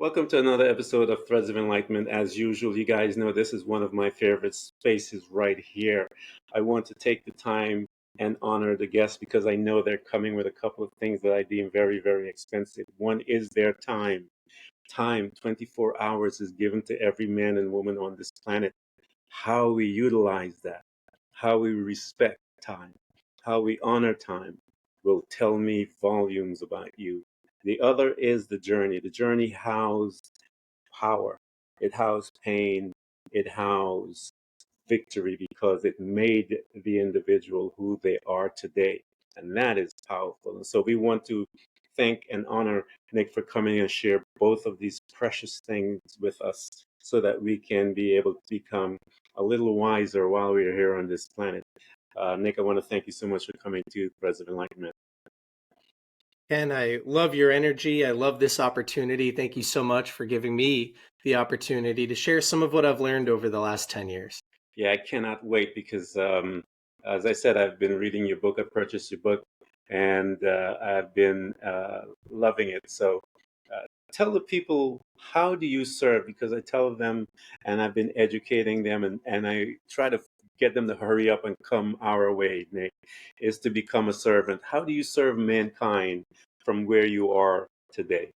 Welcome to another episode of Threads of Enlightenment. As usual, you guys know this is one of my favorite spaces right here. I want to take the time and honor the guests because I know they're coming with a couple of things that I deem very, very expensive. One is their time. Time, 24 hours, is given to every man and woman on this planet. How we utilize that, how we respect time, how we honor time will tell me volumes about you. The other is the journey. The journey housed power, it housed pain, it housed victory because it made the individual who they are today. And that is powerful. And so we want to thank and honor Nick for coming and share both of these precious things with us so that we can be able to become a little wiser while we are here on this planet. Nick, I want to thank you so much for coming to President Enlightenment. And I love your energy. I love this opportunity. Thank you so much for giving me the opportunity to share some of what I've learned over the last 10 years. Yeah, I cannot wait because, as I said, I've been reading your book. I purchased your book, and I've been loving it. So tell the people, how do you serve? Because I tell them, and I've been educating them, and I try to get them to hurry up and come our way, Nick, is to become a servant. How do you serve mankind from where you are today?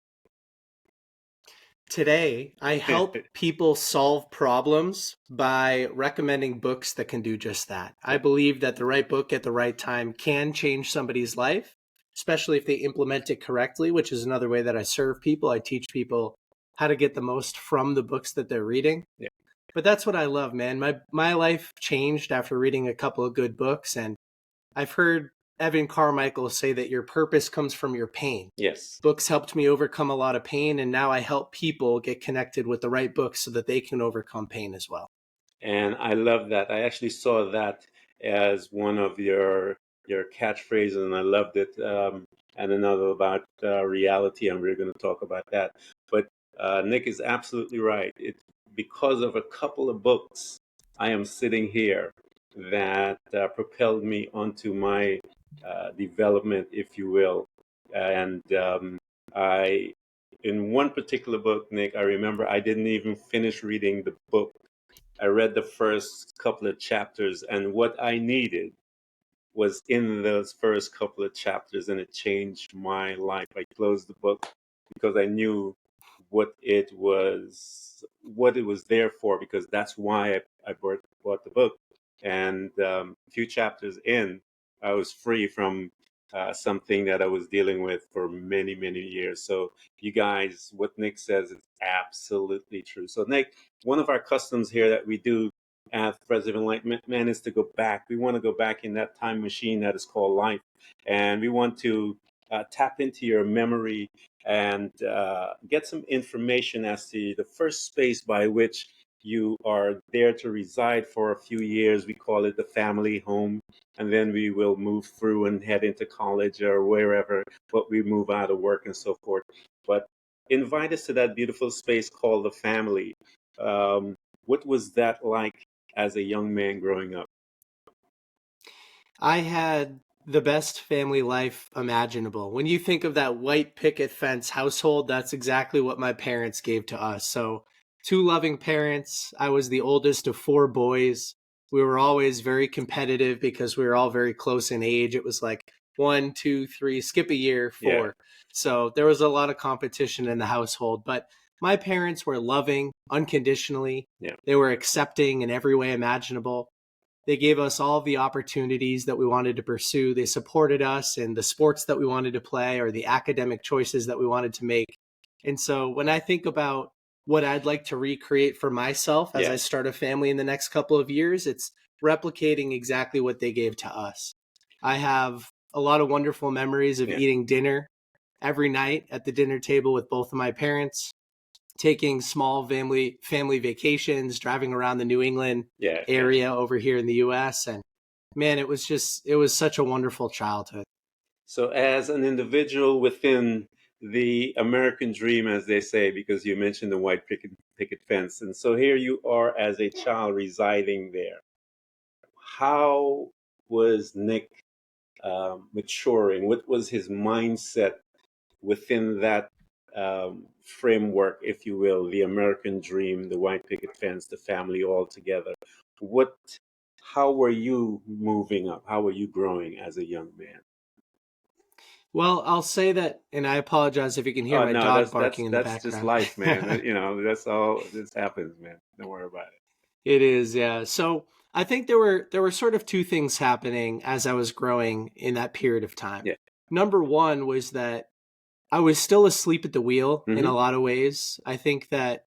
Today, I help people solve problems by recommending books that can do just that. I believe that the right book at the right time can change somebody's life, especially if they implement it correctly, which is another way that I serve people. I teach people how to get the most from the books that they're reading. Yeah. But that's what I love, man. My life changed after reading a couple of good books, and I've heard Evan Carmichael say that your purpose comes from your pain. Yes. Books helped me overcome a lot of pain, and now I help people get connected with the right books so that they can overcome pain as well. And I love that. I actually saw that as one of your catchphrases, and I loved it. And another about reality, and we're going to talk about that. But Nick is absolutely right. It's because of a couple of books I am sitting here that propelled me onto my development, if you will. And I, in one particular book, Nick, I remember I didn't even finish reading the book. I read the first couple of chapters, and what I needed was in those first couple of chapters, and it changed my life. I closed the book because I knew what it was there for, because that's why I bought the book. And a few chapters in, I was free from something that I was dealing with for many, many years. So you guys, what Nick says is absolutely true. So Nick, one of our customs here that we do at Threads of Enlightenment, man, is to go back. We want to go back in that time machine that is called life. And we want to tap into your memory and get some information as to the first space by which you are there to reside for a few years. We call it the family home. And then we will move through and head into college or wherever, but we move out of work and so forth. But invite us to that beautiful space called the family. What was that like as a young man growing up? I had the best family life imaginable. When you think of that white picket fence household, that's exactly what my parents gave to us. So, two loving parents. I was the oldest of four boys. We were always very competitive because we were all very close in age. It was like one, two, three, skip a year, four. Yeah. So there was a lot of competition in the household. But my parents were loving unconditionally. Yeah. They were accepting in every way imaginable. They gave us all the opportunities that we wanted to pursue. They supported us in the sports that we wanted to play or the academic choices that we wanted to make. And so when I think about what I'd like to recreate for myself as I start a family in the next couple of years, it's replicating exactly what they gave to us. I have a lot of wonderful memories of eating dinner every night at the dinner table with both of my parents, taking small family vacations, driving around the New England area over here in the US. And man, it was such a wonderful childhood. So as an individual within the American dream, as they say, because you mentioned the white picket fence, and so here you are as a child residing there. How was Nick maturing? What was his mindset within that framework, if you will, the American dream, the white picket fence, the family all together. What, how were you moving up? How were you growing as a young man? Well, I'll say that, and I apologize if you can hear Oh my no, dog that's barking in the that's just background. life, man. You know, that's all. This happens, man. Don't worry about it. It is, yeah. So I think there were sort of two things happening as I was growing in that period of time. Yeah. Number one was that I was still asleep at the wheel in a Hmm. lot of ways. I think that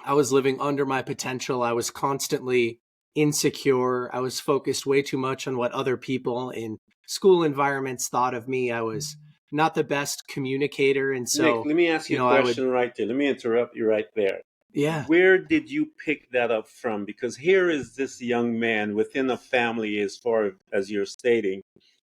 I was living under my potential. I was constantly insecure. I was focused way too much on what other people in school environments thought of me. I was not the best communicator. And Nick, so, let me ask you a I would, question right there. Let me interrupt you right there. yeah, Where did you pick that up from? Because here is this young man within a family, as far as you're stating,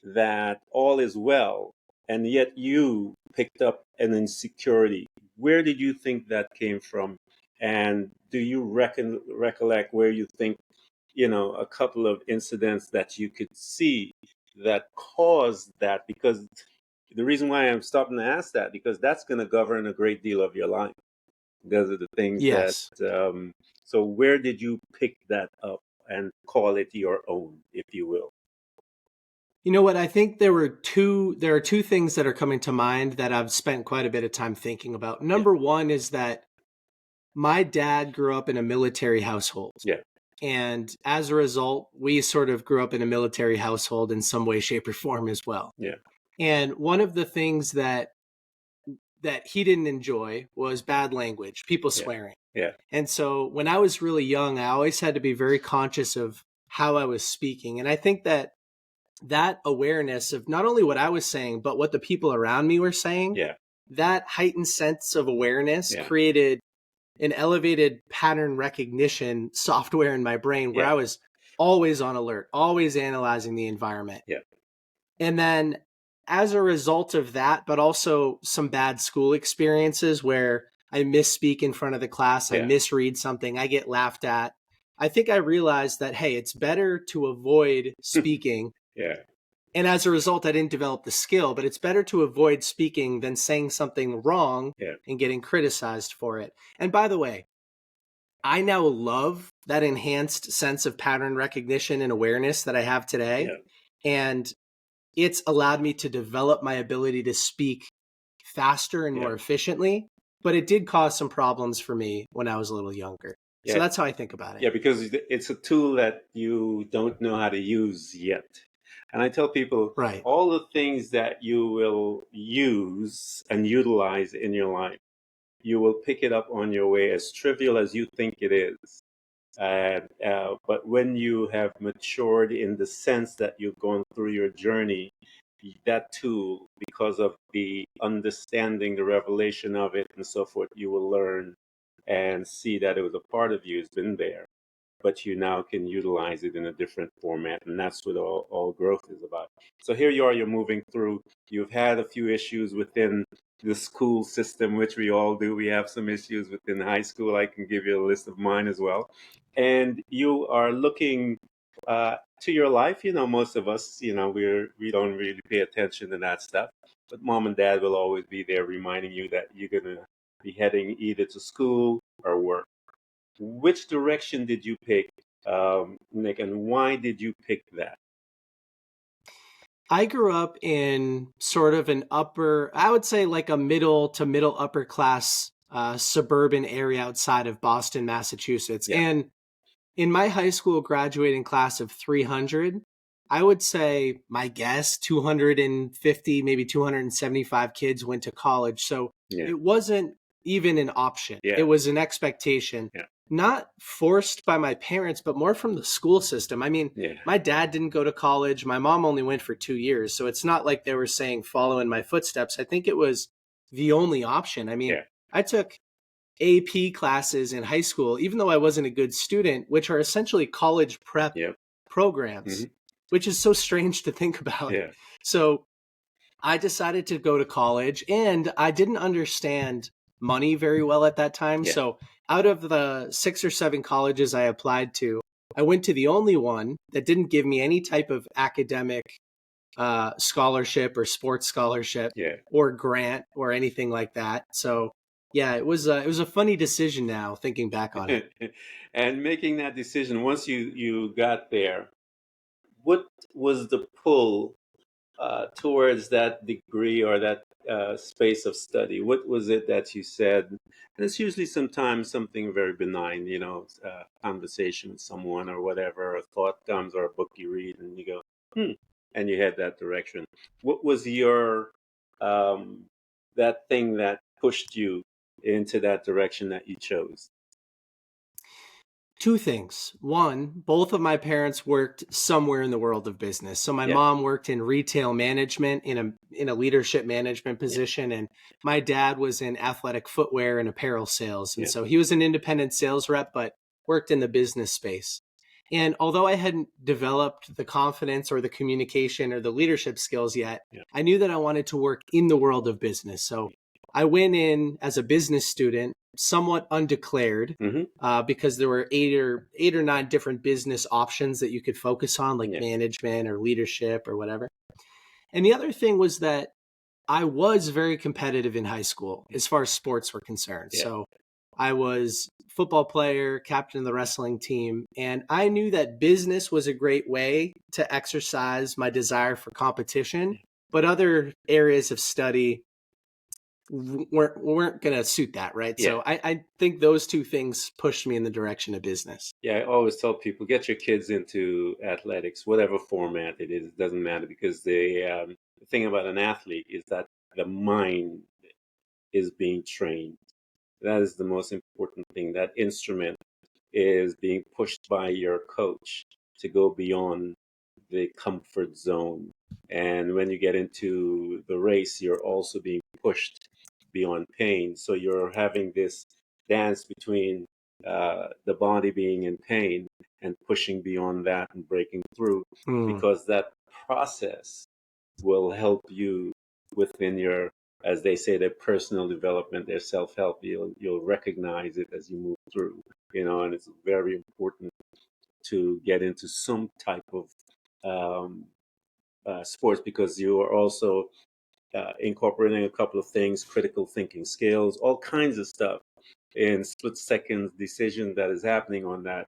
that all is well, and yet you picked up an insecurity. Where did you think that came from? And do you recollect where you think, a couple of incidents that you could see that caused that? Because the reason why I'm stopping to ask that, because that's going to govern a great deal of your life. Those are the things that, yes. so where did you pick that up and call it your own, if you will? You know what? I think there are two things that are coming to mind that I've spent quite a bit of time thinking about. Yeah, Number one is that my dad grew up in a military household. yeah, And as a result, we sort of grew up in a military household in some way, shape, or form as well. yeah, And one of the things that he didn't enjoy was bad language, people yeah, swearing. yeah, And so when I was really young, I always had to be very conscious of how I was speaking. And I think that awareness of not only what I was saying, but what the people around me were saying, yeah, that heightened sense of awareness yeah, created an elevated pattern recognition software in my brain where yeah, I was always on alert, always analyzing the environment. yeah, And then as a result of that, but also some bad school experiences where I misspeak in front of the class, I yeah, misread something, I get laughed at. I think I realized that, hey, it's better to avoid speaking. yeah, And as a result, I didn't develop the skill, but it's better to avoid speaking than saying something wrong yeah, and getting criticized for it. And by the way, I now love that enhanced sense of pattern recognition and awareness that I have today. yeah, And it's allowed me to develop my ability to speak faster and yeah, more efficiently. But it did cause some problems for me when I was a little younger. So yeah, that's how I think about it. yeah, because it's a tool that you don't know how to use yet. And I tell people Right. all the things that you will use and utilize in your life, you will pick it up on your way, as trivial as you think it is. But when you have matured in the sense that you've gone through your journey, that tool, because of the understanding, the revelation of it, and so forth, you will learn and see that it was a part of you, it's been there, but you now can utilize it in a different format. And that's what all growth is about. So here you are, you're moving through. You've had a few issues within the school system, which we all do. We have some issues within high school. I can give you a list of mine as well. And you are looking to your life. Most of us, we don't really pay attention to that stuff. But mom and dad will always be there reminding you that you're going to be heading either to school or work. Which direction did you pick, Nick, and why did you pick that? I grew up in sort of an I would say like a middle to middle upper class suburban area outside of Boston, Massachusetts. Yeah, And in my high school graduating class of 300, I would say my guess 250, maybe 275 kids went to college. So yeah, it wasn't even an option. It yeah, was an expectation, yeah, not forced by my parents, but more from the school system. I mean, yeah, my dad didn't go to college. My mom only went for 2 years. So it's not like they were saying follow in my footsteps. I think it was the only option. I mean, yeah, I took AP classes in high school, even though I wasn't a good student, which are essentially college prep yeah, programs, hmm, which is so strange to think about. yeah, So I decided to go to college and I didn't understand money very well at that time. yeah, So out of the 6 or 7 colleges I applied to, I went to the only one that didn't give me any type of academic scholarship or sports scholarship Yeah. or grant or anything like that. So yeah, it was a funny decision now thinking back on it. And making that decision, once you got there, what was the pull towards that degree or that space of study? What was it that you said? And it's usually sometimes something very benign, conversation with someone or whatever, a thought comes or a book you read and you go, and you head that direction. What was your, um, that thing that pushed you into that direction that you chose? Two things. One, both of my parents worked somewhere in the world of business. So my Yeah, mom worked in retail management in a leadership management yeah, position, and my dad was in athletic footwear and apparel sales. And yeah, so he was an independent sales rep, but worked in the business space. And although I hadn't developed the confidence or the communication or the leadership skills yet, yeah. I knew that I wanted to work in the world of business. So I went in as a business student, somewhat undeclared, Hmm. because there were eight or nine different business options that you could focus on, like Yeah, management or leadership or whatever. And the other thing was that I was very competitive in high school as far as sports were concerned. yeah, So I was football player, captain of the wrestling team, and I knew that business was a great way to exercise my desire for competition, but other areas of study weren't going to suit that, right? yeah. So I think those two things pushed me in the direction of business. Yeah, I always tell people get your kids into athletics, whatever format it is. It doesn't matter because the thing about an athlete is that the mind is being trained. That is the most important thing. That instrument is being pushed by your coach to go beyond the comfort zone. And when you get into the race, you're also being pushed beyond pain. So you're having this dance between the body being in pain and pushing beyond that and breaking through, Hmm. because that process will help you within your, as they say, their personal development, their self-help. You'll recognize it as you move through, and it's very important to get into some type of um, sports, because you are also incorporating a couple of things, critical thinking skills, all kinds of stuff in split seconds decision that is happening on that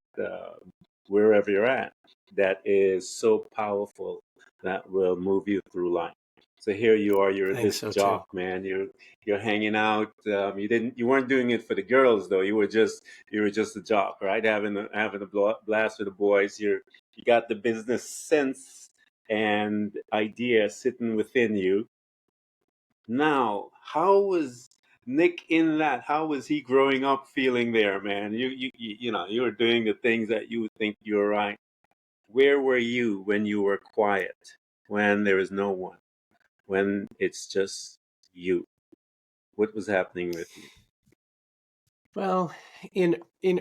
wherever you're at, that is so powerful that will move you through life. So here you are, I you're think this so too. jock, man. You're hanging out. You weren't doing it for the girls though. You were just a jock, right? Having a blast with the boys. You got the business sense and idea sitting within you. Now, how was Nick in that? How was he growing up feeling there, man? You were doing the things that you would think you were right. Where were you when you were quiet, when there is no one, when it's just you? What was happening with you? Well, in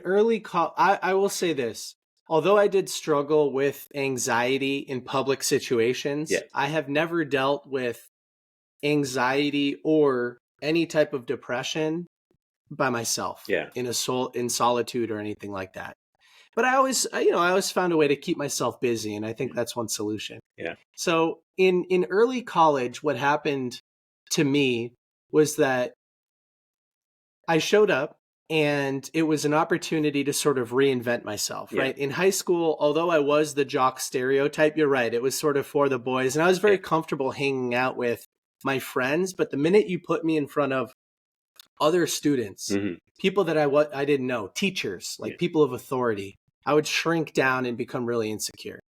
early I will say this. Although I did struggle with anxiety in public situations, Yes. I have never dealt with anxiety or any type of depression by myself Yeah. in solitude or anything like that. But I always found a way to keep myself busy, and I think Yeah. that's one solution. Yeah. So in early college, what happened to me was that I showed up and it was an opportunity to sort of reinvent myself, Yeah. right? In high school, although I was the jock stereotype, you're right, it was sort of for the boys, and I was Yeah. very comfortable hanging out with my friends. But the minute you put me in front of other students, Hmm. people that I didn't know, teachers, Yeah. like people of authority, I would shrink down and become really insecure.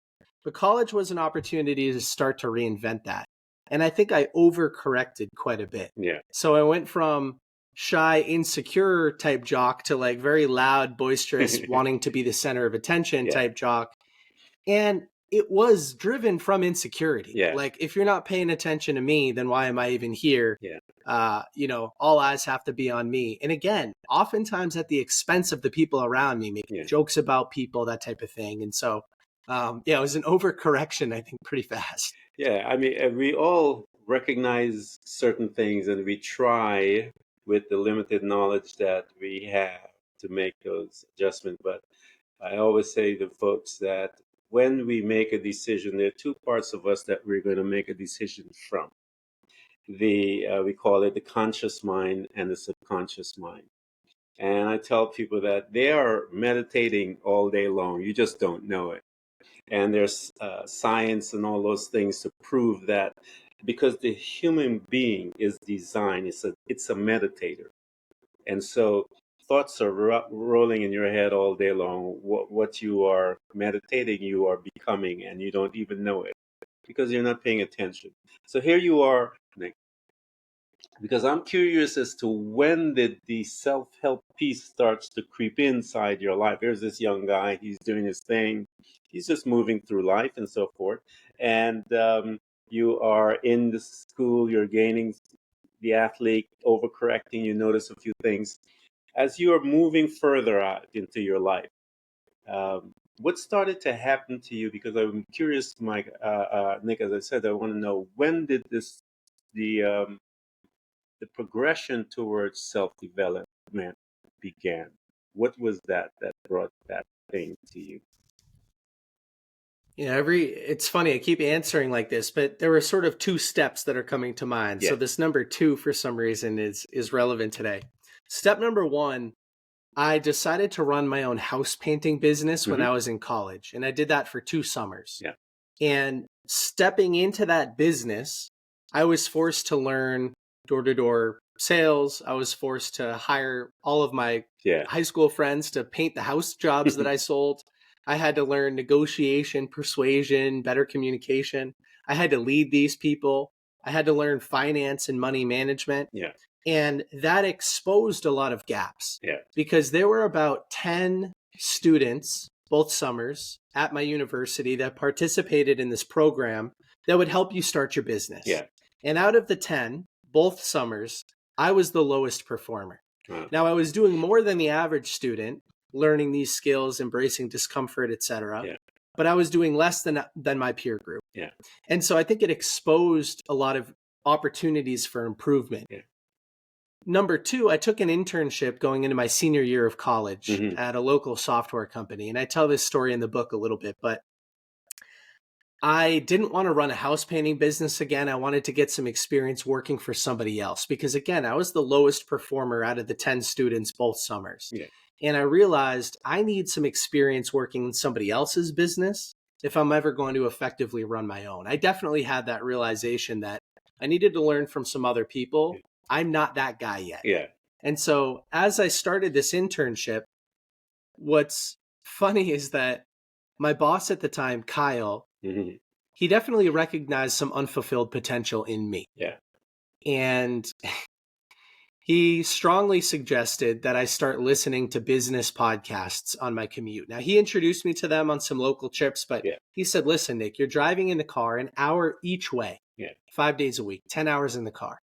But college was an opportunity to start to reinvent that. And I think I overcorrected quite a bit. Yeah. So I went from shy, insecure type jock to like very loud, boisterous, wanting to be the center of attention Yeah. type jock. And it was driven from insecurity. Yeah. Like, if you're not paying attention to me, then why am I even here? Yeah. All eyes have to be on me. And again, oftentimes at the expense of the people around me, making Yeah. jokes about people, that type of thing. And so, it was an overcorrection, I think, pretty fast. Yeah. I mean, we all recognize certain things and we try with the limited knowledge that we have to make those adjustments. But I always say to folks that when we make a decision, there are two parts of us that we're going to make a decision from. We call it the conscious mind and the subconscious mind. And I tell people that they are meditating all day long. You just don't know it. And there's science and all those things to prove that, because the human being is designed, it's a meditator. And so thoughts are rolling in your head all day long. What you are meditating, you are becoming, and you don't even know it because you're not paying attention. So here you are, Nick, because I'm curious as to when did the self-help piece starts to creep inside your life. There's this young guy, he's doing his thing, he's just moving through life and so forth. And you are in the school, you're gaining the athlete, overcorrecting, you notice a few things. As you are moving further out into your life, what started to happen to you? Because I'm curious, Mike, Nick, as I said, I want to know, when did the the progression towards self-development began? What was that brought that thing to you? It's funny, I keep answering like this, but there were sort of two steps that are coming to mind. Yeah. So this number 2, for some reason, is relevant today. Step number 1, I decided to run my own house painting business when I was in college, and I did that for 2 summers. Yeah. And stepping into that business, I was forced to learn door-to-door sales. I was forced to hire all of my high school friends to paint the house jobs that I sold. I had to learn negotiation, persuasion, better communication. I had to lead these people. I had to learn finance and money management. Yeah. And that exposed a lot of gaps. Yeah. Because there were about 10 students, both summers, at my university that participated in this program that would help you start your business. Yeah. And out of the 10, both summers, I was the lowest performer. Wow. Now, I was doing more than the average student, learning these skills, embracing discomfort, etc. Yeah. But I was doing less than my peer group. Yeah. And so I think it exposed a lot of opportunities for improvement. Yeah. Number 2, I took an internship going into my senior year of college at a local software company. And I tell this story in the book a little bit, but I didn't want to run a house painting business again. I wanted to get some experience working for somebody else because, again, I was the lowest performer out of the 10 students both summers. Yeah. And I realized I need some experience working in somebody else's business if I'm ever going to effectively run my own. I definitely had that realization that I needed to learn from some other people. Yeah. I'm not that guy yet. Yeah. And so as I started this internship, what's funny is that my boss at the time, Kyle, he definitely recognized some unfulfilled potential in me. Yeah. And he strongly suggested that I start listening to business podcasts on my commute. Now, he introduced me to them on some local trips, but he said, listen, Nick, you're driving in the car an hour each way, 5 days a week, 10 hours in the car.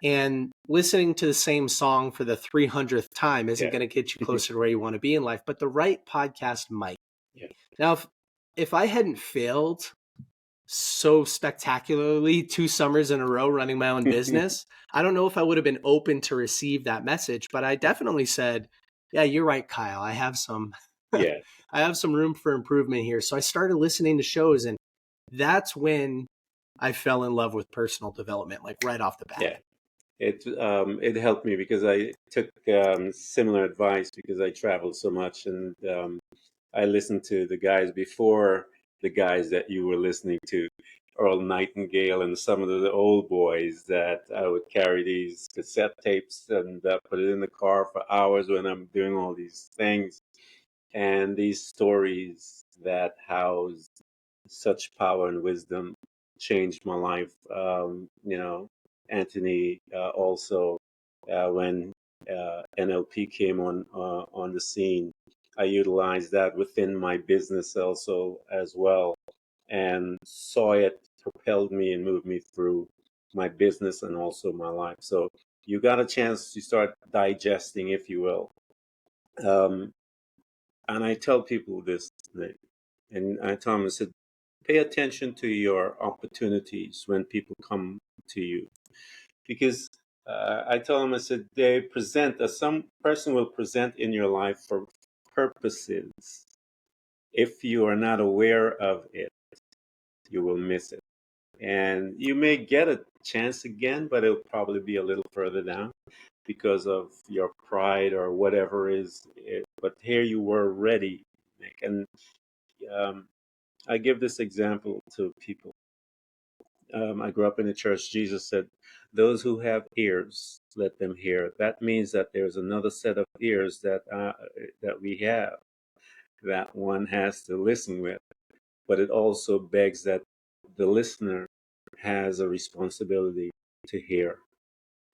And listening to the same song for the 300th time isn't going to get you closer to where you want to be in life, but the right podcast might. Yeah. Now, if I hadn't failed so spectacularly 2 summers in a row running my own business, I don't know if I would have been open to receive that message, but I definitely said, yeah, you're right, Kyle. I have some room for improvement here. So I started listening to shows, and that's when I fell in love with personal development, like right off the bat. Yeah. It helped me because I took similar advice because I traveled so much, and I listened to the guys before the guys that you were listening to, Earl Nightingale and some of the old boys, that I would carry these cassette tapes and put it in the car for hours when I'm doing all these things. And these stories that house such power and wisdom changed my life. Anthony also, when NLP came on the scene, I utilized that within my business also as well, and saw it propelled me and moved me through my business and also my life. So you got a chance to start digesting, if you will. And I tell people this, and I tell them, I said, pay attention to your opportunities when people come to you. Because I tell them, I said, some person will present in your life for purposes. If you are not aware of it, you will miss it. And you may get a chance again, but it'll probably be a little further down because of your pride or whatever is it. But here you were ready, Nick. And um, I give this example to people. I grew up in the church. Jesus said, "Those who have ears, let them hear." That means that there's another set of ears that we have that one has to listen with. But it also begs that the listener has a responsibility to hear.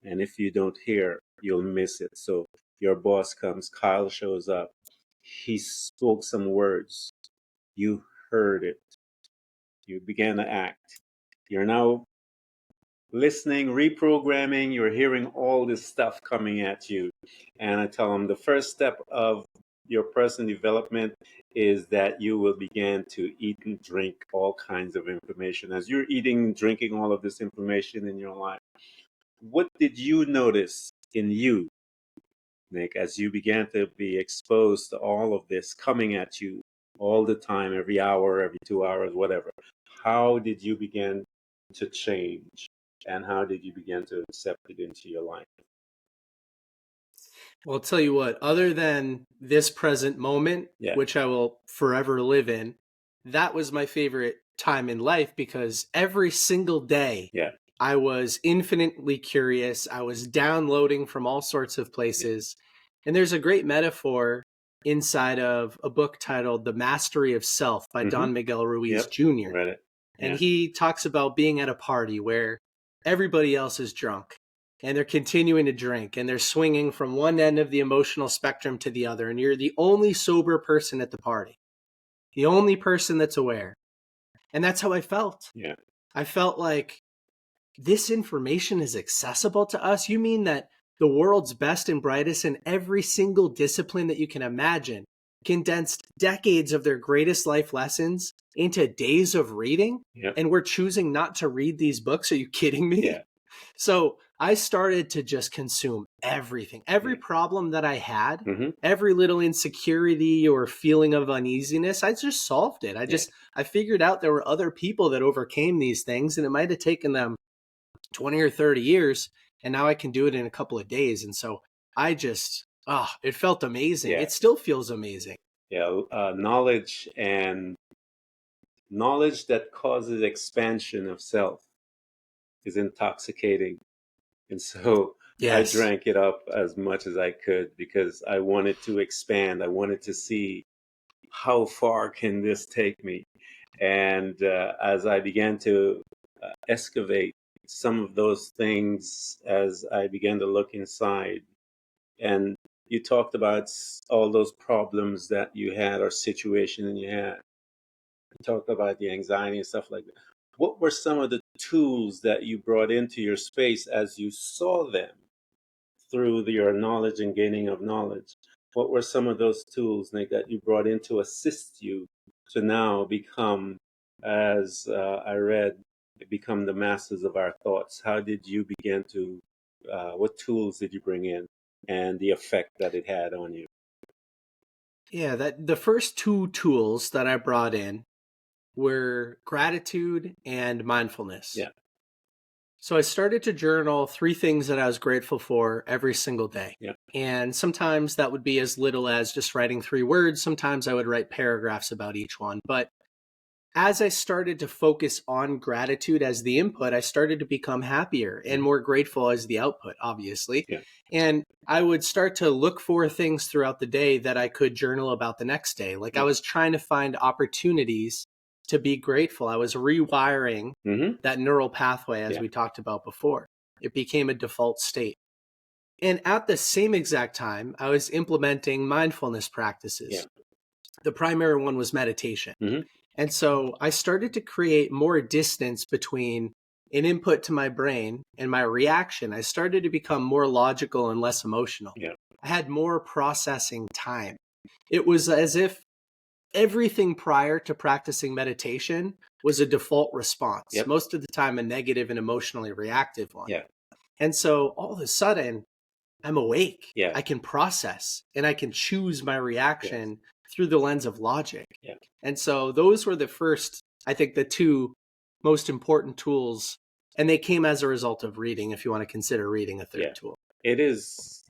And if you don't hear, you'll miss it. So your boss comes, Kyle shows up. He spoke some words. You heard it. You began to act. You're now listening, reprogramming, you're hearing all this stuff coming at you. And I tell them the first step of your personal development is that you will begin to eat and drink all kinds of information. As you're eating, drinking all of this information in your life, what did you notice in you, Nick, as you began to be exposed to all of this coming at you all the time, every hour, every 2 hours, whatever? How did you begin to change? And how did you begin to accept it into your life? Well, I'll tell you what, other than this present moment, Yeah. which I will forever live in, that was my favorite time in life because every single day Yeah. I was infinitely curious. I was downloading from all sorts of places. And there's a great metaphor inside of a book titled The Mastery of Self by Don Miguel Ruiz Yep. Jr. Read it. And Yeah. he talks about being at a party where everybody else is drunk and they're continuing to drink and they're swinging from one end of the emotional spectrum to the other. And you're the only sober person at the party, the only person that's aware. And that's how I felt. Yeah. I felt like this information is accessible to us. You mean that the world's best and brightest in every single discipline that you can imagine condensed decades of their greatest life lessons into days of reading? Yep. And we're choosing not to read these books? Are you kidding me? Yeah. So I started to just consume everything, every problem that I had, every little insecurity or feeling of uneasiness. I just solved it. I figured out there were other people that overcame these things, and it might have taken them 20 or 30 years. And now I can do it in a couple of days. And so I just, it felt amazing. Yeah. It still feels amazing. Yeah. Knowledge that causes expansion of self is intoxicating. And so Yes. I drank it up as much as I could because I wanted to expand. I wanted to see how far can this take me. And as I began to excavate some of those things, as I began to look inside, and you talked about all those problems that you had or situation you had. You talked about the anxiety and stuff like that. What were some of the tools that you brought into your space as you saw them through your knowledge and gaining of knowledge? What were some of those tools, Nick, that you brought in to assist you to now become, as I read, become the masters of our thoughts? How did you begin to, what tools did you bring in and the effect that it had on you? Yeah, that the first two tools that I brought in were gratitude and mindfulness. Yeah. So I started to journal 3 things that I was grateful for every single day. Yeah. And sometimes that would be as little as just writing 3 words. Sometimes I would write paragraphs about each one. But as I started to focus on gratitude as the input, I started to become happier and more grateful as the output, obviously. Yeah. And I would start to look for things throughout the day that I could journal about the next day. Like I was trying to find opportunities to be grateful. I was rewiring that neural pathway as we talked about before. It became a default state. And at the same exact time, I was implementing mindfulness practices. Yeah. The primary one was meditation. And so I started to create more distance between an input to my brain and my reaction. I started to become more logical and less emotional. Yeah. I had more processing time. It was as if everything prior to practicing meditation was a default response, most of the time a negative and emotionally reactive one. Yeah. And so all of a sudden, I'm awake. Yeah. I can process and I can choose my reaction through the lens of logic. Yeah. And so those were the first, I think, the two most important tools. And they came as a result of reading, if you want to consider reading a third tool. It is.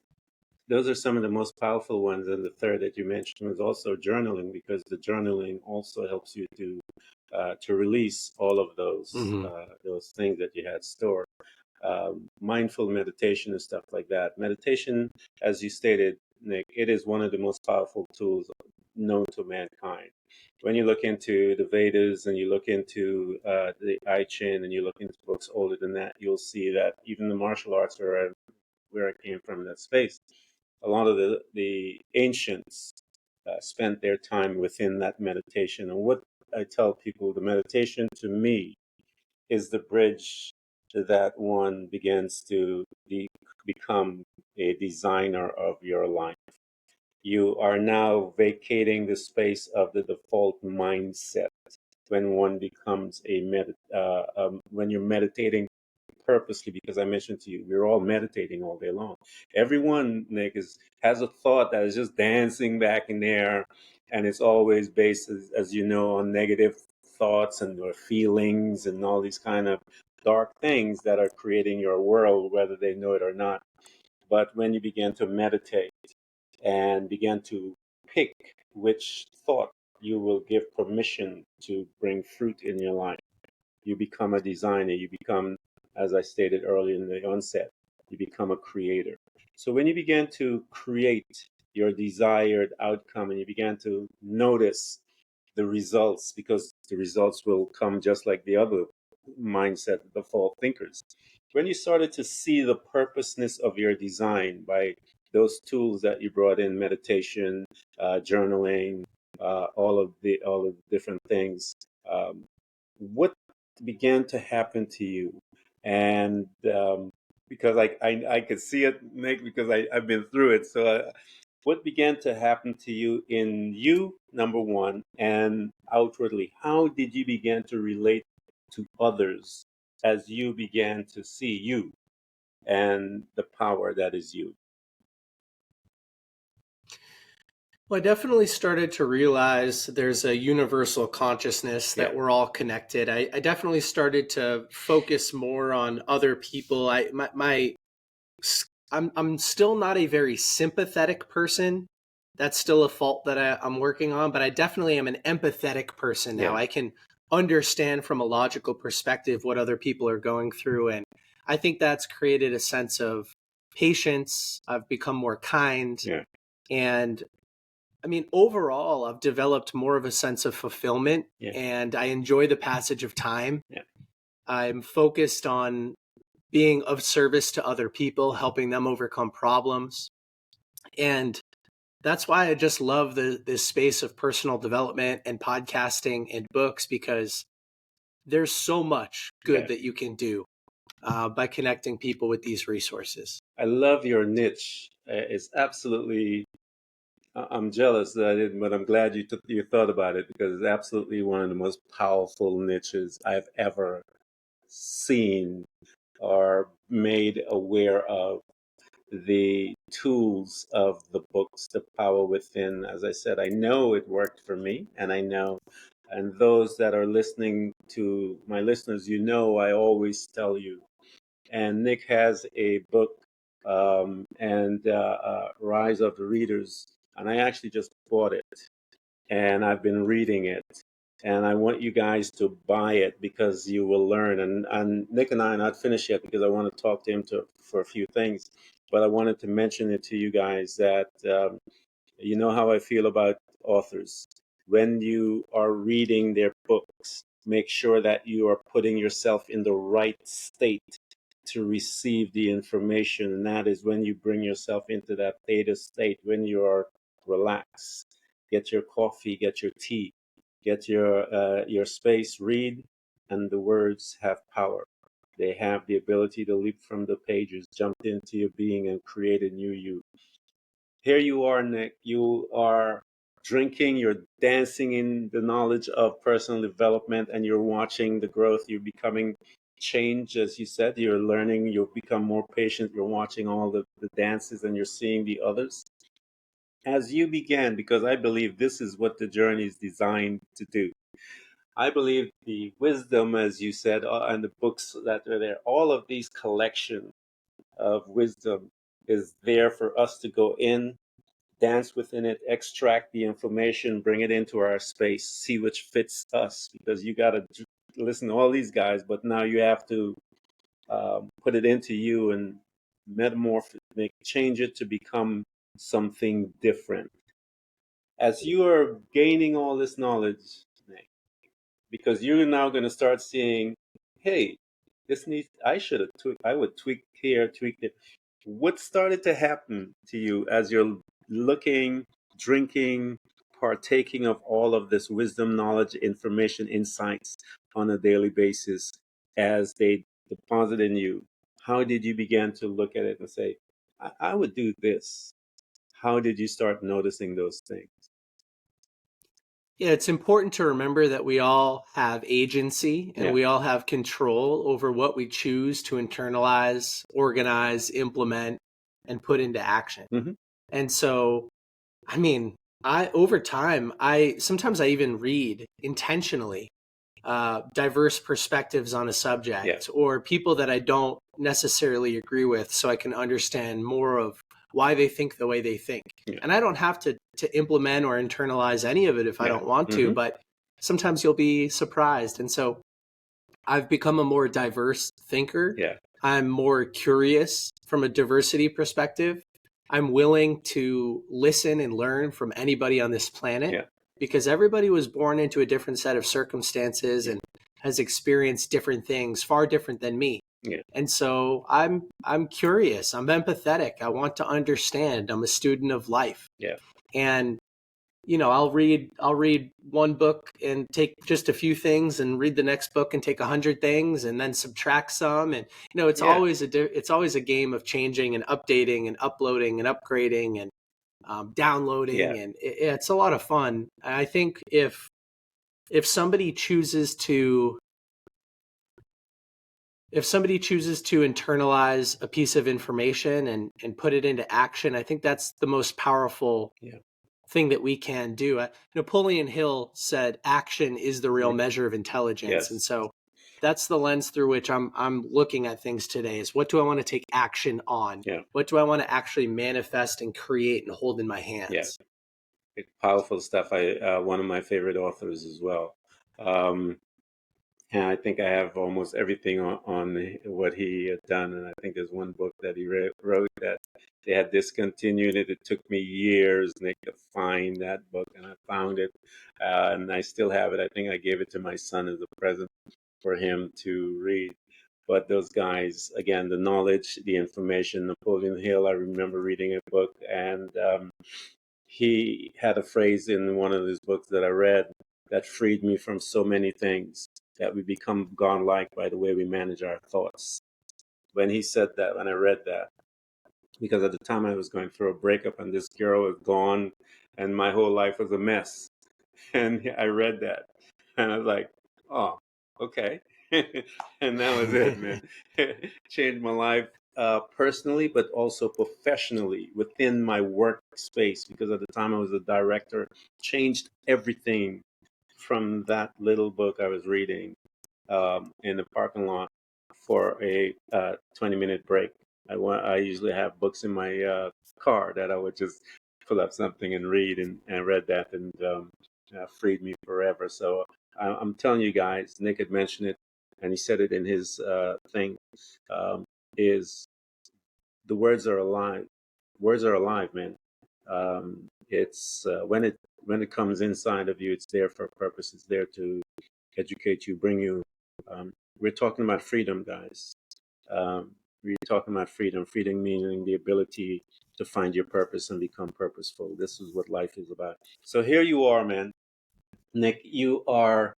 Those are some of the most powerful ones. And the third that you mentioned was also journaling, because the journaling also helps you to release all of those things that you had stored. Mindful meditation and stuff like that. Meditation, as you stated, Nick, it is one of the most powerful tools known to mankind. When you look into the Vedas and you look into the I Ching and you look into books older than that, you'll see that even the martial arts are where I came from in that space. A lot of the ancients spent their time within that meditation. And what I tell people, the meditation to me is the bridge that one begins to become a designer of your life. You are now vacating the space of the default mindset when one becomes when you're meditating purposely, because I mentioned to you, we're all meditating all day long. Everyone, Nick, has a thought that is just dancing back in there, and it's always based, as you know, on negative thoughts and your feelings and all these kind of dark things that are creating your world, whether they know it or not. But when you begin to meditate and begin to pick which thought you will give permission to bring fruit in your life, you become a designer. You become, as I stated earlier in the onset, you become a creator. So when you begin to create your desired outcome and you began to notice the results, because the results will come just like the other mindset, the default thinkers. When you started to see the purposeness of your design by those tools that you brought in, meditation, journaling, all of the different things, what began to happen to you? And because I could see it, Nick, because I've been through it. So what began to happen to you in you, number one, and outwardly? How did you begin to relate to others as you began to see you and the power that is you? Well, I definitely started to realize there's a universal consciousness that we're all connected. I definitely started to focus more on other people. I'm still not a very sympathetic person. That's still a fault that I'm working on, but I definitely am an empathetic person now. Yeah. I can understand from a logical perspective what other people are going through. And I think that's created a sense of patience. I've become more kind. Yeah. And I mean, overall, I've developed more of a sense of fulfillment, Yeah. and I enjoy the passage of time. Yeah. I'm focused on being of service to other people, helping them overcome problems. And that's why I just love this space of personal development and podcasting and books, because there's so much good that you can do by connecting people with these resources. I love your niche. It's absolutely. I'm jealous that I didn't, but I'm glad you thought about it, because it's absolutely one of the most powerful niches I've ever seen or made aware of. The tools of the books, the power within. As I said, I know it worked for me, and I know, and those that are listening, to my listeners, I always tell you. And Nick has a book, and Rise of the Readers, and I actually just bought it, and I've been reading it. And I want you guys to buy it, because you will learn. And Nick and I are not finished yet, because I want to talk to him for a few things. But I wanted to mention it to you guys that you know how I feel about authors. When you are reading their books, make sure that you are putting yourself in the right state to receive the information. And that is when you bring yourself into that theta state, when you are relaxed. Get your coffee, get your tea, get your space, read, and the words have power. They have the ability to leap from the pages, jump into your being, and create a new you. Here you are, Nick. You are drinking, you're dancing in the knowledge of personal development, and you're watching the growth. You're becoming change, as you said. You're learning, you've become more patient. You're watching all the dances, and you're seeing the others. as you began, because I believe this is what the journey is designed to do. I believe the wisdom, as you said, and the books that are there, all of these collection of wisdom is there for us to go in, dance within it, extract the information, bring it into our space, see which fits us. Because you got to listen to all these guys, but now you have to put it into you and metamorph it, change it to become something different. As you are gaining all this knowledge, Nick, because you're now going to start seeing, hey, this needs, I should have tweaked, I would tweak here, tweak it. What started to happen to you as you're looking, drinking, partaking of all of this wisdom, knowledge, information, insights on a daily basis as they deposit in you? How did you begin to look at it and say, I would do this? How did you start noticing those things? Yeah, it's important to remember that we all have agency and Yeah. we all have control over what we choose to internalize, organize, implement, and put into action. Mm-hmm. And so, I mean, I over time, I sometimes I even read intentionally diverse perspectives on a Yeah. subject or people that I don't necessarily agree with, so I can understand more of why they think the way they think. Yeah. And I don't have to implement or internalize any of it if I Yeah. don't want to, Mm-hmm. but sometimes you'll be surprised. And so I've become a more diverse thinker. Yeah. I'm more curious from a diversity perspective. I'm willing to listen and learn from anybody on this planet Yeah. because everybody was born into a different set of circumstances and has experienced different things, far different than me. Yeah. And so I'm curious, I'm empathetic, I want to understand. I'm a student of life. Yeah. And I'll read one book and take just a few things and read the next book and take 100 things and then subtract some. And it's Yeah. always a game of changing and updating and uploading and upgrading and downloading. Yeah. And it's a lot of fun. I think if somebody chooses to internalize a piece of information and put it into action, I think that's the most powerful Yeah. thing that we can do. Napoleon Hill said, "Action is the real Yeah. measure of intelligence." Yes. And so that's the lens through which I'm looking at things today. Is what do I want to take action on? Yeah. What do I want to actually manifest and create and hold in my hands? Yeah. It's powerful stuff. One of my favorite authors as well. And I think I have almost everything on what he had done. And I think there's one book that he wrote that they had discontinued it. It took me years, Nick, to find that book, and I found it, and I still have it. I think I gave it to my son as a present for him to read. But those guys, again, the knowledge, the information, Napoleon Hill, I remember reading a book, and he had a phrase in one of his books that I read that freed me from so many things, that we become godlike by the way we manage our thoughts. When he said that, when I read that, because at the time I was going through a breakup and this girl was gone and my whole life was a mess. And I read that and I was like, oh, okay. And that was it, man. Changed my life personally, but also professionally within my workspace, because at the time I was a director. Changed everything from that little book I was reading in the parking lot for a 20-minute break. I usually have books in my car that I would just pull up something and read, and read that, and freed me forever. So I'm telling you guys, Nick had mentioned it, and he said it in his thing, is the words are alive. Words are alive, man. It's when it comes inside of you, it's there for a purpose. It's there to educate you, bring you. We're talking about freedom, guys. We're talking about freedom. Freedom meaning the ability to find your purpose and become purposeful. This is what life is about. So here you are, man. Nick, you are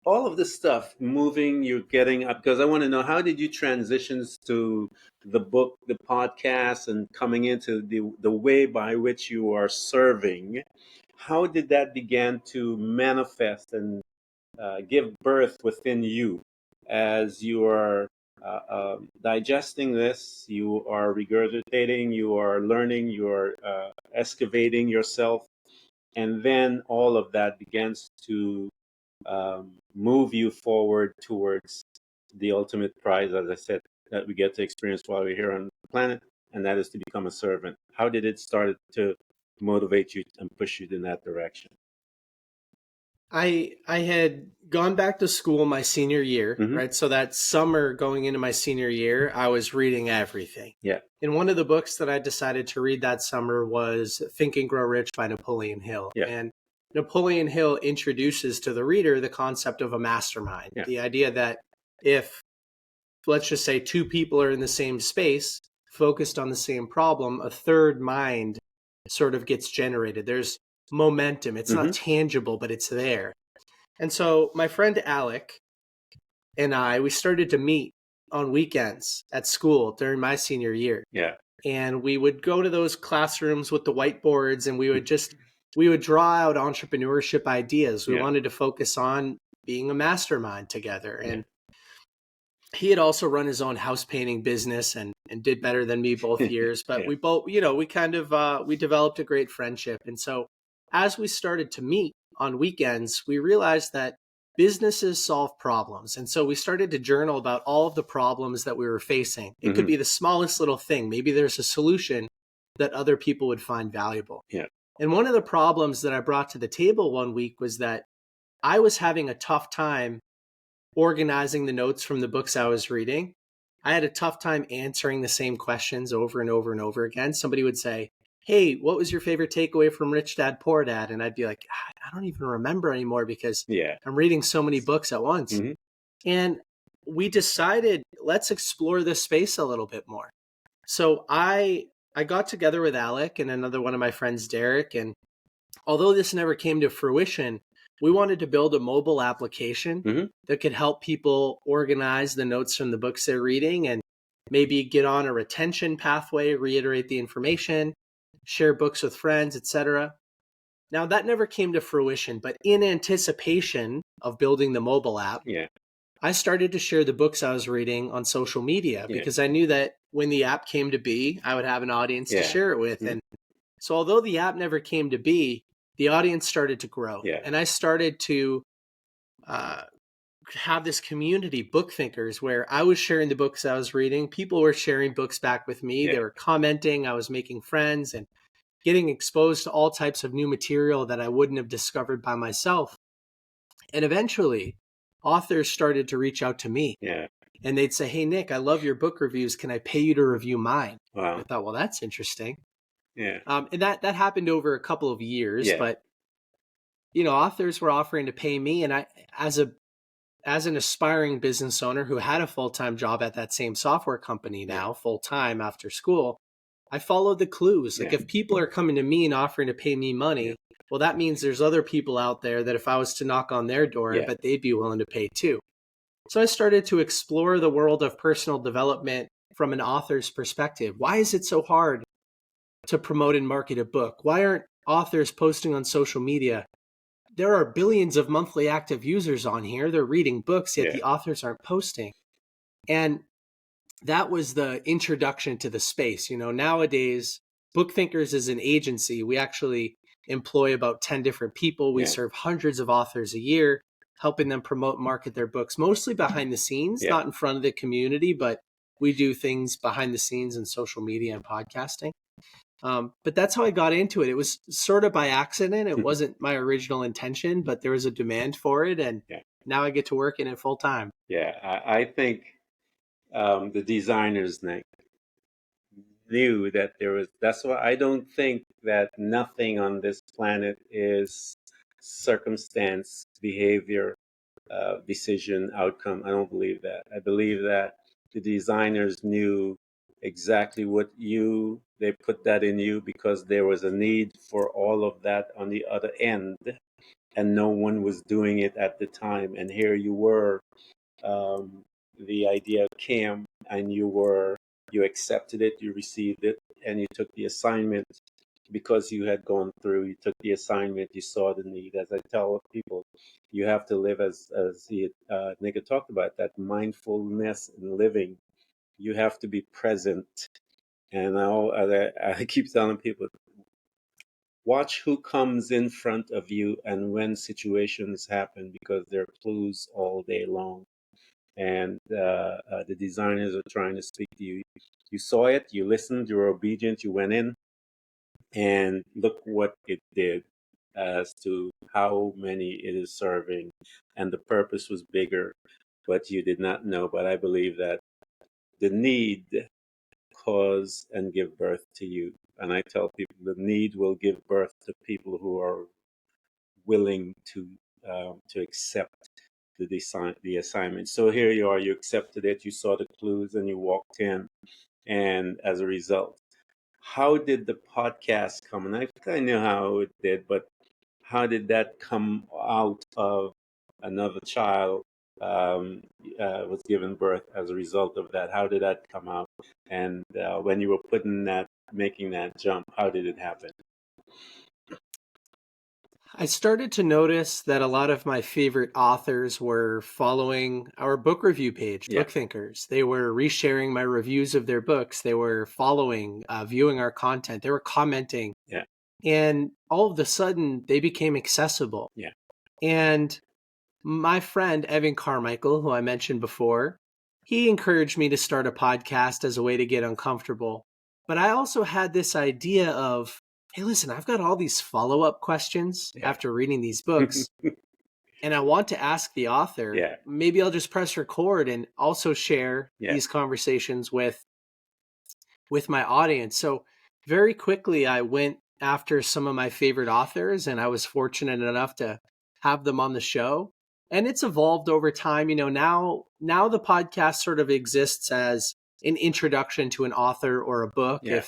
all of this stuff moving, you're getting up, because I want to know, how did you transition to the book, the podcast, and coming into the way by which you are serving? How did that begin to manifest and give birth within you as you are digesting this, you are regurgitating, you are learning, you are excavating yourself, and then all of that begins to move you forward towards the ultimate prize, as I said, that we get to experience while we're here on the planet, and that is to become a servant. How did it start to motivate you and push you in that direction? I had gone back to school my senior year, right? So that summer going into my senior year, I was reading everything. Yeah. And one of the books that I decided to read that summer was Think and Grow Rich by Napoleon Hill. Yeah. And Napoleon Hill introduces to the reader the concept of a mastermind. Yeah. The idea that if, let's just say, two people are in the same space, focused on the same problem, a third mind sort of gets generated. There's momentum. It's not tangible, but it's there. And so my friend Alec and we started to meet on weekends at school during my senior year. Yeah. And we would go to those classrooms with the whiteboards, and we would draw out entrepreneurship ideas. We wanted to focus on being a mastermind together. And he had also run his own house painting business and did better than me both years. But we both, we kind of, we developed a great friendship. And so as we started to meet on weekends, we realized that businesses solve problems. And so we started to journal about all of the problems that we were facing. It could be the smallest little thing. Maybe there's a solution that other people would find valuable. Yeah. And one of the problems that I brought to the table one week was that I was having a tough time organizing the notes from the books I was reading. I had a tough time answering the same questions over and over and over again. Somebody would say, hey, what was your favorite takeaway from Rich Dad, Poor Dad? And I'd be like, I don't even remember anymore because I'm reading so many books at once. And we decided, let's explore this space a little bit more. So I got together with Alec and another one of my friends, Derek. And although this never came to fruition, we wanted to build a mobile application that could help people organize the notes from the books they're reading and maybe get on a retention pathway, reiterate the information, share books with friends, etc. Now, that never came to fruition, but in anticipation of building the mobile app, I started to share the books I was reading on social media because I knew that when the app came to be, I would have an audience to share it with. And so although the app never came to be, the audience started to grow. And I started to have this community, Bookthinkers, where I was sharing the books I was reading. People were sharing books back with me. They were commenting. I was making friends and getting exposed to all types of new material that I wouldn't have discovered by myself. And eventually, authors started to reach out to me. And they'd say, hey, Nick, I love your book reviews. Can I pay you to review mine? Wow. I thought, well, that's interesting. And that happened over a couple of years, but authors were offering to pay me, and I, as an aspiring business owner who had a full-time job at that same software company now, full-time after school, I followed the clues. Like if people are coming to me and offering to pay me money, well, that means there's other people out there that if I was to knock on their door, I bet they'd be willing to pay too. So I started to explore the world of personal development from an author's perspective. Why is it so hard to promote and market a book? Why aren't authors posting on social media? There are billions of monthly active users on here. They're reading books, yet the authors aren't posting. And that was the introduction to the space. Nowadays, Bookthinkers is an agency. We actually employ about 10 different people. We serve hundreds of authors a year, helping them promote and market their books, mostly behind the scenes, not in front of the community, but we do things behind the scenes in social media and podcasting. But that's how I got into it. It was sort of by accident. It wasn't my original intention, but there was a demand for it. And now I get to work in it full time. I think the designers knew that that's why I don't think that nothing on this planet is circumstance, behavior, decision, outcome. I don't believe that. I believe that the designers knew exactly they put that in you because there was a need for all of that on the other end, and no one was doing it at the time. And here you were, the idea came, and you accepted it, you received it, and you took the assignment because you had gone through, you took the assignment, you saw the need. As I tell people, you have to live as Nika talked about, that mindfulness in living. You have to be present. And I keep telling people, watch who comes in front of you and when situations happen, because there are clues all day long. And the designers are trying to speak to you. You saw it, you listened, you were obedient, you went in, and look what it did as to how many it is serving. And the purpose was bigger, but you did not know. But I believe that the need cause and give birth to you. And I tell people the need will give birth to people who are willing to accept the assignment. So here you are, you accepted it, you saw the clues, and you walked in. And as a result, how did the podcast come? And I think I know how it did, but how did that come out of another child was given birth as a result of that? How did that come out? And when you were making that jump, how did it happen? I started to notice that a lot of my favorite authors were following our book review page, Yeah. Bookthinkers. They were resharing my reviews of their books. They were following, viewing our content. They were commenting. Yeah. And all of a sudden, they became accessible. Yeah. And my friend, Evan Carmichael, who I mentioned before, he encouraged me to start a podcast as a way to get uncomfortable. But I also had this idea of, hey, listen, I've got all these follow-up questions after reading these books, and I want to ask the author. Yeah. Maybe I'll just press record and also share these conversations with my audience. So very quickly, I went after some of my favorite authors, and I was fortunate enough to have them on the show. And it's evolved over time. Now the podcast sort of exists as an introduction to an author or a book. Yeah.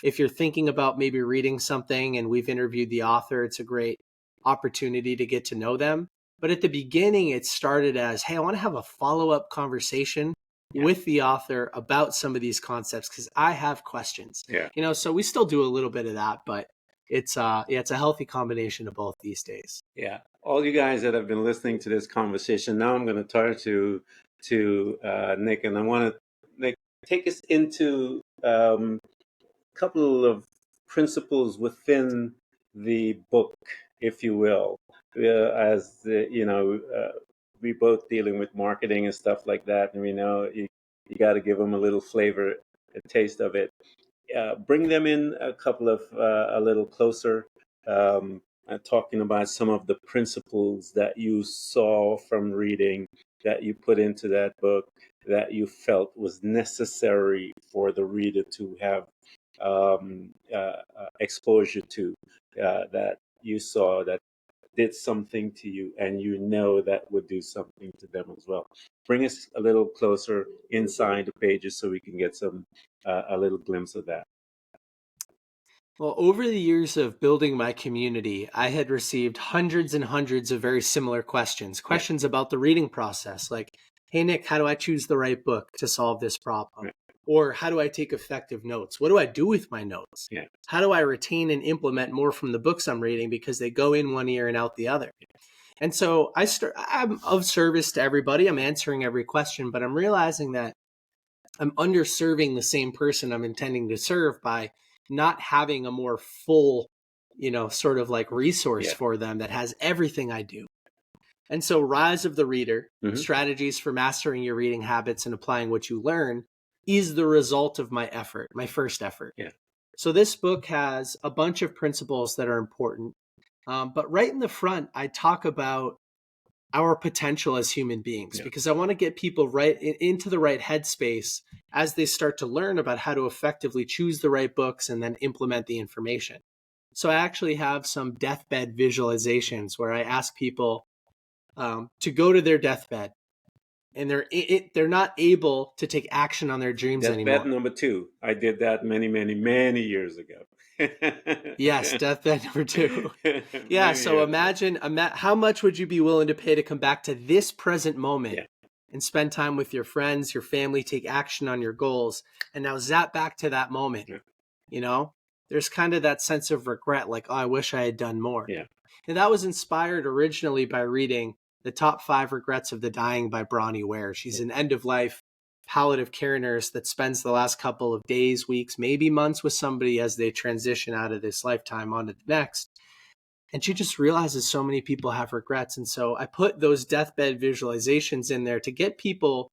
If you're thinking about maybe reading something and we've interviewed the author, it's a great opportunity to get to know them. But at the beginning, it started as, hey, I want to have a follow-up conversation with the author about some of these concepts because I have questions. Yeah. So we still do a little bit of that, but it's a healthy combination of both these days. Yeah. All you guys that have been listening to this conversation, now I'm going to turn to Nick, and I want to take us into couple of principles within the book, if you will, we both dealing with marketing and stuff like that, and we know you got to give them a little flavor, a taste of it. Bring them in a little closer, talking about some of the principles that you saw from reading, that you put into that book, that you felt was necessary for the reader to have exposure to, that you saw that did something to you, and that would do something to them as well. Bring us a little closer inside the pages so we can get a little glimpse of that. Well, over the years of building my community, I had received hundreds and hundreds of very similar questions about the reading process, like, hey, Nick, how do I choose the right book to solve this problem? Right. Or how do I take effective notes? What do I do with my notes? Yeah. How do I retain and implement more from the books I'm reading because they go in one ear and out the other? And so I'm of service to everybody. I'm answering every question, but I'm realizing that I'm underserving the same person I'm intending to serve by not having a more full, sort of like resource for them that has everything I do. And so Rise of the Reader, Strategies for Mastering Your Reading Habits and Applying What You Learn, is the result of my effort, my first effort. Yeah. So this book has a bunch of principles that are important. But right in the front, I talk about our potential as human beings, because I want to get people right into the right headspace as they start to learn about how to effectively choose the right books and then implement the information. So I actually have some deathbed visualizations where I ask people to go to their deathbed, and they're not able to take action on their dreams anymore. Deathbed number 2. I did that many, many, many years ago. Yes, deathbed number 2. Yeah, so imagine how much would you be willing to pay to come back to this present moment and spend time with your friends, your family, take action on your goals, and now zap back to that moment. there's kind of that sense of regret, like, oh, I wish I had done more. Yeah. And that was inspired originally by reading The Top 5 Regrets of the Dying by Bronnie Ware. She's an end-of-life palliative care nurse that spends the last couple of days, weeks, maybe months with somebody as they transition out of this lifetime onto the next. And she just realizes so many people have regrets. And so I put those deathbed visualizations in there to get people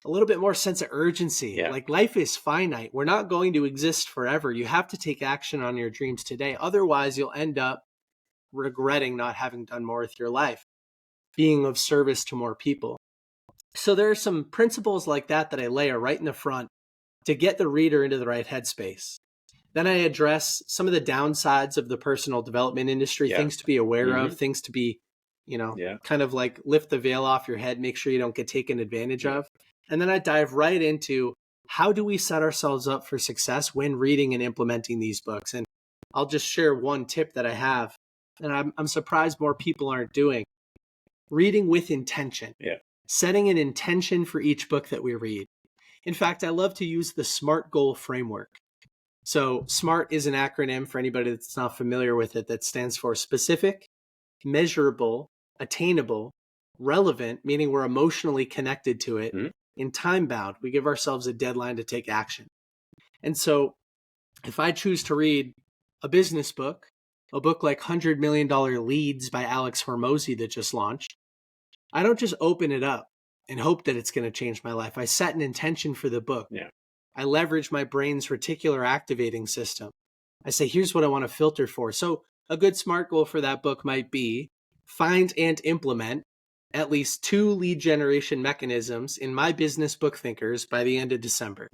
a little bit more sense of urgency. Yeah. Like, life is finite. We're not going to exist forever. You have to take action on your dreams today. Otherwise, you'll end up regretting not having done more with your life, being of service to more people. So there are some principles like that that I layer right in the front to get the reader into the right headspace. Then I address some of the downsides of the personal development industry, things to be aware of, things to be, kind of like lift the veil off your head, make sure you don't get taken advantage of. And then I dive right into how do we set ourselves up for success when reading and implementing these books. And I'll just share one tip that I have, and I'm surprised more people aren't doing. Reading with intention. Setting an intention for each book that we read. In fact, I love to use the SMART goal framework. So SMART is an acronym for anybody that's not familiar with it that stands for specific, measurable, attainable, relevant, meaning we're emotionally connected to it, and time bound. We give ourselves a deadline to take action. And so if I choose to read a business book, a book like $100 Million Leads by Alex Hormozi that just launched, I don't just open it up and hope that it's going to change my life. I set an intention for the book. I leverage my brain's reticular activating system. I say, here's what I want to filter for. So a good SMART goal for that book might be find and implement at least 2 lead generation mechanisms in my business Bookthinkers by the end of December.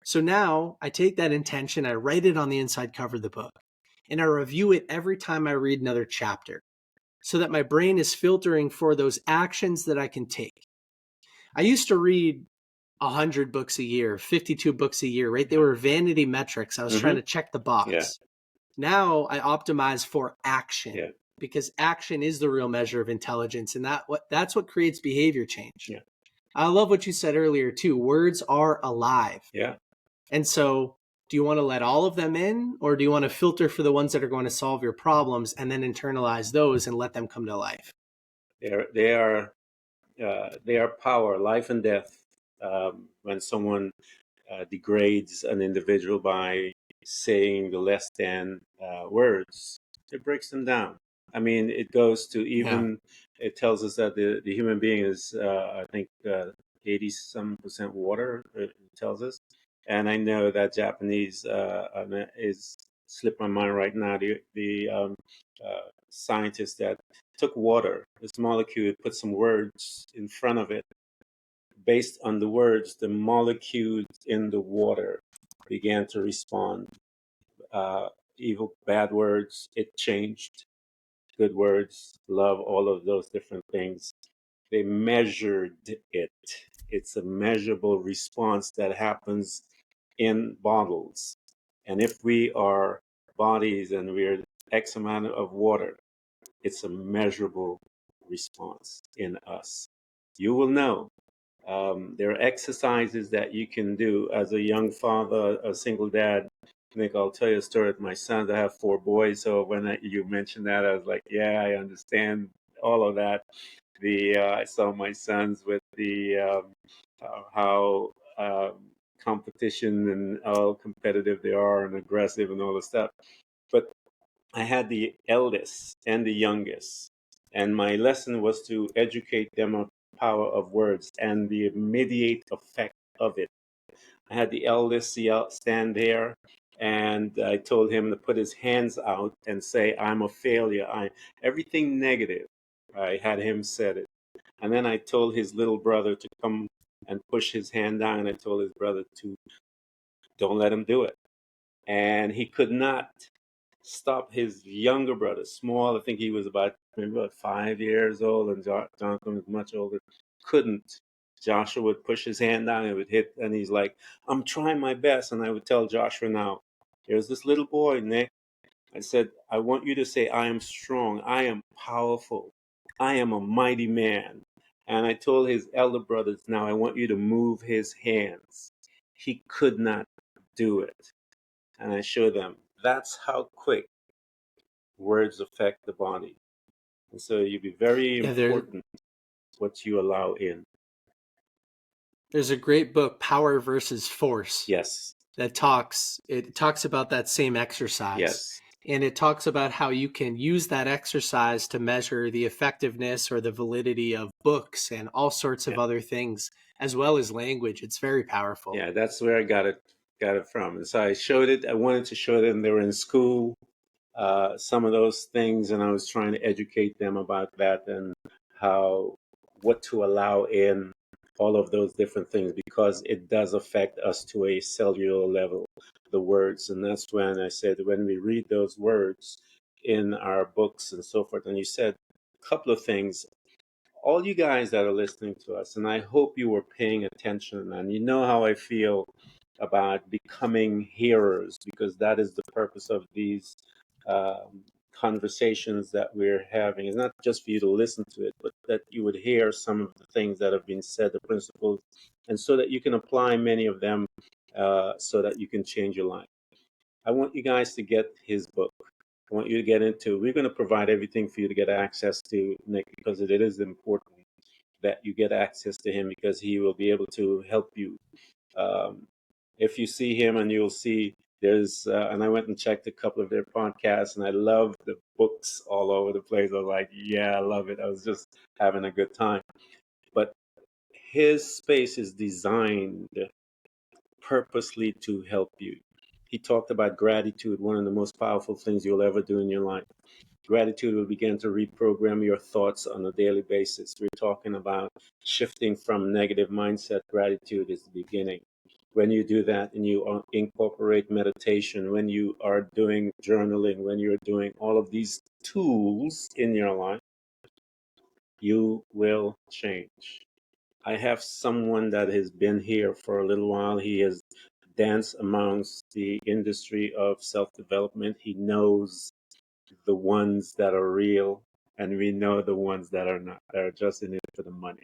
So now I take that intention, I write it on the inside cover of the book, and I review it every time I read another chapter so that my brain is filtering for those actions that I can take. I used to read 100 books a year, 52 books a year, right? They were vanity metrics. I was trying to check the box. Now I optimize for action because action is the real measure of intelligence. And that's what creates behavior change. I love what you said earlier too. Words are alive. And so do you want to let all of them in, or do you want to filter for the ones that are going to solve your problems and then internalize those and let them come to life? They are power, life and death. When someone degrades an individual by saying the less than words, it breaks them down. I mean, it goes to even, it tells us that the human being is, I think, 80-some% water, it tells us. And I know that Japanese is slipped my mind right now. The scientist that took water, this molecule, put some words in front of it. Based on the words, the molecules in the water began to respond. Evil, bad words, it changed. Good words, love, all of those different things. They measured it. It's a measurable response that happens in bottles. And if we are bodies and we're X amount of water, it's a measurable response in us. You will know. There are exercises that you can do as a young father, a single dad. Nick, I'll tell you a story with my sons. I have 4 boys, so when you mentioned that, I was like, yeah, I understand all of that. I saw my sons with the how competition and how competitive they are and aggressive and all the stuff. But I had the eldest and the youngest, and my lesson was to educate them on the power of words and the immediate effect of it. I had the eldest stand there, and I told him to put his hands out and say, "I'm a failure. Everything negative." I had him said it, and then I told his little brother to come and push his hand down, and I told his brother to don't let him do it, and he could not stop his younger brother, small. I think he was about maybe about 5 years old, and Jonathan was much older. Couldn't. Joshua would push his hand down, it would hit, and he's like, "I'm trying my best." And I would tell Joshua, "Now, there's this little boy, Nick." I said, "I want you to say, I am strong, I am powerful, I am a mighty man." And I told his elder brothers, "Now I want you to move his hands." He could not do it. and I show them that's how quick words affect the body. And so you be very Yeah, important what you allow in. there's a great book, Power versus Force, Yes. that talks about that same exercise. Yes. And it talks about how you can use that exercise to measure the effectiveness or the validity of books and all sorts of other things, as well as language. It's very powerful. Yeah, that's where I got it from. And so I showed it. I wanted to show them. They were in school, some of those things, and I was trying to educate them about that and what to allow in, all of those different things, because it does affect us to a cellular level, the words. And that's when I said, when we read those words in our books and so forth, and you said a couple of things, all you guys that are listening to us, and I hope you were paying attention, and you know how I feel about becoming hearers, because that is the purpose of these conversations that we're having. It's not just for you to listen to it, but that you would hear some of the things that have been said, the principles, and so that you can apply many of them, so that you can change your life. I want you guys to get his book. I want you to get into. We're going to provide everything for you to get access to Nick, because it is important that you get access to him, because he will be able to help you. Um, if you see him, and you'll see there's, and I went and checked a couple of their podcasts, and I love the books all over the place. I was like, yeah, I love it. I was just having a good time. But his space is designed purposely to help you. He talked about gratitude, one of the most powerful things you'll ever do in your life. Gratitude will begin to reprogram your thoughts on a daily basis. We're talking about shifting from negative mindset. Gratitude is the beginning. When you do that and you incorporate meditation, when you are doing journaling, when you're doing all of these tools in your life, you will change. I have someone that has been here for a little while. He has danced amongst the industry of self development. He knows the ones that are real, and we know the ones that are not, that are just in it for the money.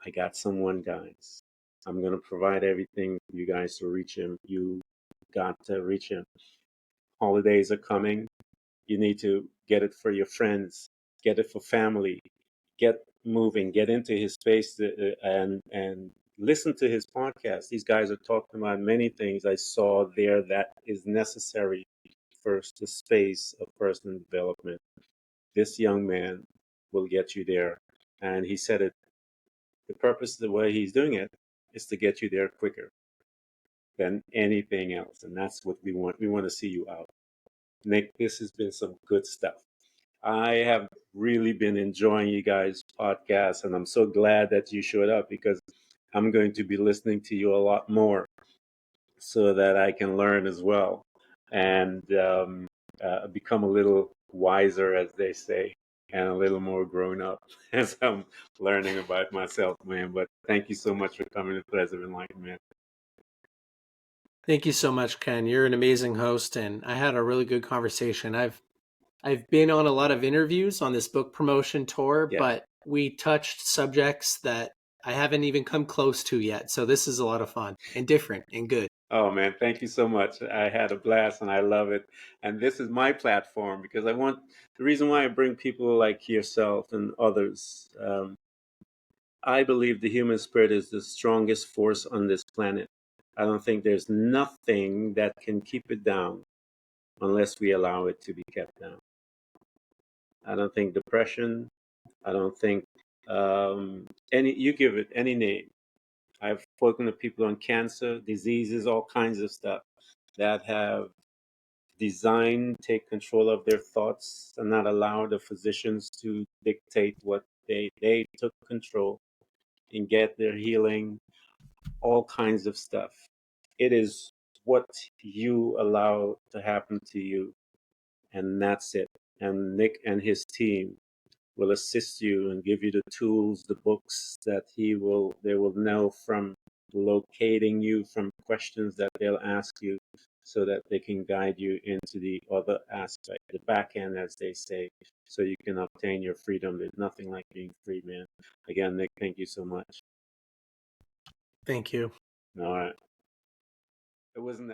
I got someone, guys. I'm going to provide everything for you guys to reach him. You got to reach him. Holidays are coming. You need to get it for your friends, get it for family, get moving, get into his space, and listen to his podcast. These guys are talking about many things I saw there that is necessary for the space of personal development. This young man will get you there. And he said it, the purpose of the way he's doing it is to get you there quicker than anything else. And that's what we want. We want to see you out. Nick, this has been some good stuff. I have really been enjoying you guys' podcast, and I'm so glad that you showed up, because I'm going to be listening to you a lot more so that I can learn as well, and become a little wiser, as they say, and a little more grown up as I'm learning about myself, man. But thank you so much for coming to Threads of Enlightenment. Thank you so much, Ken. You're an amazing host, and I had a really good conversation. I've been on a lot of interviews on this book promotion tour, Yeah. but we touched subjects that I haven't even come close to yet. So this is a lot of fun and different and good. Oh man, thank you so much. I had a blast and I love it. And this is my platform, because the reason why I bring people like yourself and others. I believe the human spirit is the strongest force on this planet. I don't think there's nothing that can keep it down unless we allow it to be kept down. I don't think depression, I don't think you give it any name. I've spoken to people on cancer, diseases, all kinds of stuff that have designed, take control of their thoughts and not allow the physicians to dictate what they took control and get their healing, all kinds of stuff. It is what you allow to happen to you, and that's it. And Nick and his team will assist you and give you the tools, the books that they will know from locating you, from questions that they'll ask you, so that they can guide you into the other aspect, the back end, as they say, so you can obtain your freedom. There's nothing like being free, man. Again, Nick, thank you so much. Thank you. All right. It wasn't